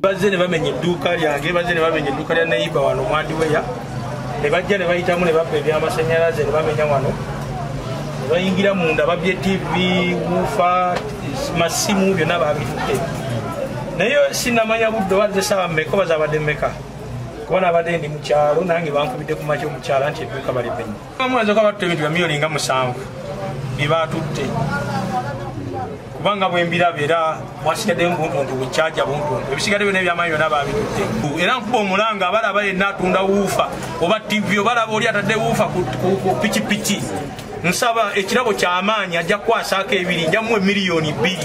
Bazze ne bamenye edduuka lyange, bazze ne bamenye edduuka lya neighbor wano Mwandiweya, ne bajja ne bayitamu ne babba ebyamasannyalaze ne bamenya wano, ne bayingira munda babbye TV, wuufa, masimu byonna baabitutte. Naye sinnamanya budde wazze essaawa mmeka oba zaabadde mmeka, kuba nabadde ndi mu kyalo nange bankubidde ku makya omukyala nti edduuka balipenye. Bamwanza ko batutte ebintu bya miliyoni nga 7 bye baatutte. Kubanga bwembiraba era mwasigadde buntuntu bukyaja buntuntu ebisigadde byonna ebyamaanyi byonna baabitutte. Era nkuba omulanga abalaba yenna atunda wuufa oba TV obalaba oli atadde wuufa ku pikipiki, nsaba ekirabo ky'amaanyi ajja kukwasaako ebiri njamuwe miliyoni 2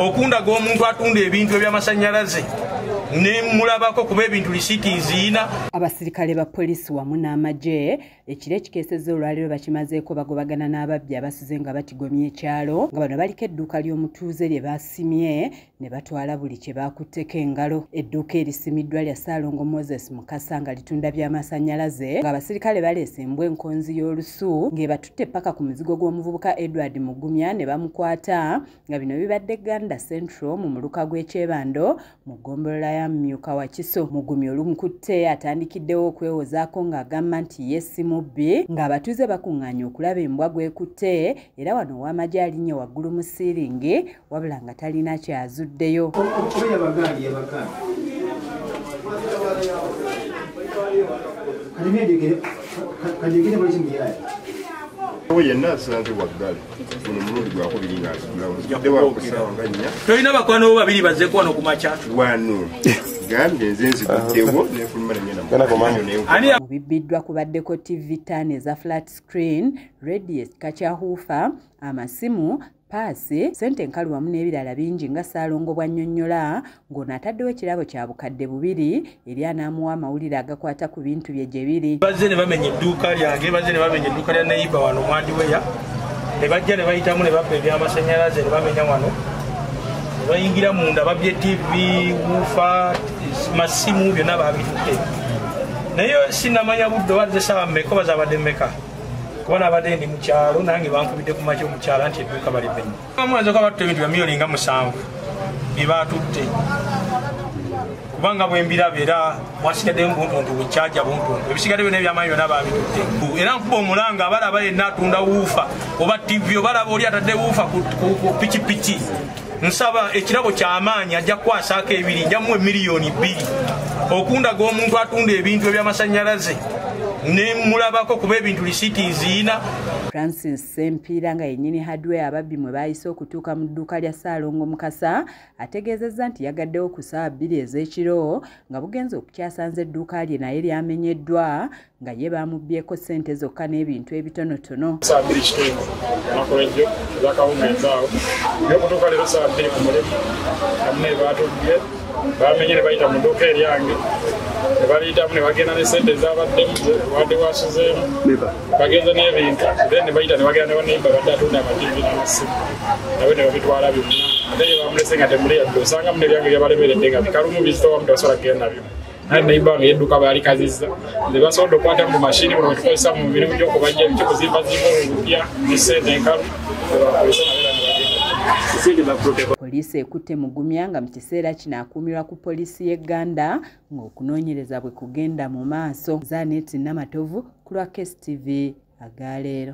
okundaga omuntu atunda ebintu ebyamasannyalaze ne mulabako kuba ebintu lisiiti nziina. Abasirikale ba poliisi wamu n'amagye ekiro ekikeesezza olwaleero bakimazeeko bagobagana n'ababbi abasuze nga batigomya ekyalo nga bano baliko edduuka ly'omutuuze lye baasimye ne batwala buli kye baakutteko engalo. Edduuka erisimiddwa lya Ssaalongo Moses Mukasa nga litunda byamasannyalaze ng'abasirikale baleese embwa enkonzi y'olusu ng'ebatutte paka ku muzigo gw'omuvubuka Edward Mugumya ne bamukwata nga bino bibadde Ganda Central mu muluka gw'ekyebando mu ggombolola ya Myuka Wakiso. Mugumya olumukutte atandikiddewo okwewozaako ng'agamba nti ye si mubbi ng'abatuuze bakuŋŋaanya okulaba embwa gwekutte era wano ow'amagye alinnye waggulu mu siiringi wabula nga talina kyazuddeyo. Tolina bakwano bo babiri bazzeeko wano ku makya mubibbiddwa kubaddeko TV ttaano eza flat screen, radio ekikakyahuufa, amasimu, paasi, ssente enkalu wamu n'ebirala bingi nga Ssaalongo bw'annyonnyola ng'ono ataddewo ekirabo kya bukadde 2 eri anaamuwa amawulire agakwata ku bintu bye gye biri. Bazze ne bamenya edduuka lyange, bazze ne bamenya edduuka lya neighbor wano Mwandiweya, ne bajja ne bayitamu ne babba ebyamasannyalaze ne bamenya wano, ne bayingira munda babbye TV, wuufa, masimu byonna baabitutte. Naye sinnamanya budde wazze essaawa mmeka oba zaabadde mmeka, kuba nabadde ndi mu kyalo nange bankubidde ku makya omukyala nti edduuka balipenye. Bamwanza ko batutte ebintu bya miliyoni nga 7 bye baatutte. Kubanga bwembiraba era mwasigadde buntuntu bukyaja buntuntu ebisigadde byonna ebyamaanyi byonna baabitutte. Era nkuba omulanga abalaba yenna atunda wuufa oba TV obalaba oli atadde wuufa ku pikipiki, nsaba ekirabo ky'amaanyi ajja kukwasaako ebiri njamuwe miliyoni 2 okundaga omuntu atunda ebintu ebyamasannyalaze ne mulabako kuba ebintu lisiiti nziina. Francis Sempiira nga yennyini hardware ababbi mwe baayise okutuuka mu dduuka lya Ssaalongo Mukasa ategeezezza nti yagaddewo ku ssaawa 2 ez'ekiro nga bugenze okukyasanza edduuka lye naye lyamenyeddwa nga ye baamubbyeko ssente zokka n'ebintu ebitonotono. Saa 2 kituufu nakolejjo zakawungenzaawo n'okutuuka leero saa 2 ku mulimu namwe baatubbye bamenye ne bayita mu dduuka eryange ne baliyitamu ne bagenda ne ssente ezabaddemu wadde wasuzeemu bagenza n'ebintu then ne bayita ne bagenda ne baneiba badde atunda amativi n'amasimu nawe ne babitwala byonna ate ye bamulese nga temuli yadde osangamu n'ebyange byabalemeredde nga bikalumu bizitowamu tebasobola kugenda nabyo. Naye neiba nga yedduka baalikazizza nze basobodde okukwata mu mashini muno wetukozesa mu mirimu gy'okubajja ebintu kuzimbazimba olupya ne ssente enkalu ebakozesa nabeera ne bagenda. Poliisi ekutte Mugumya nga mu kiseera kino akuumirwa ku poliisi y'e Ganda ng'okunoonyereza bwe kugenda mu maaso. Zaaneti Namatovu ku lwa KSTV Agaleero.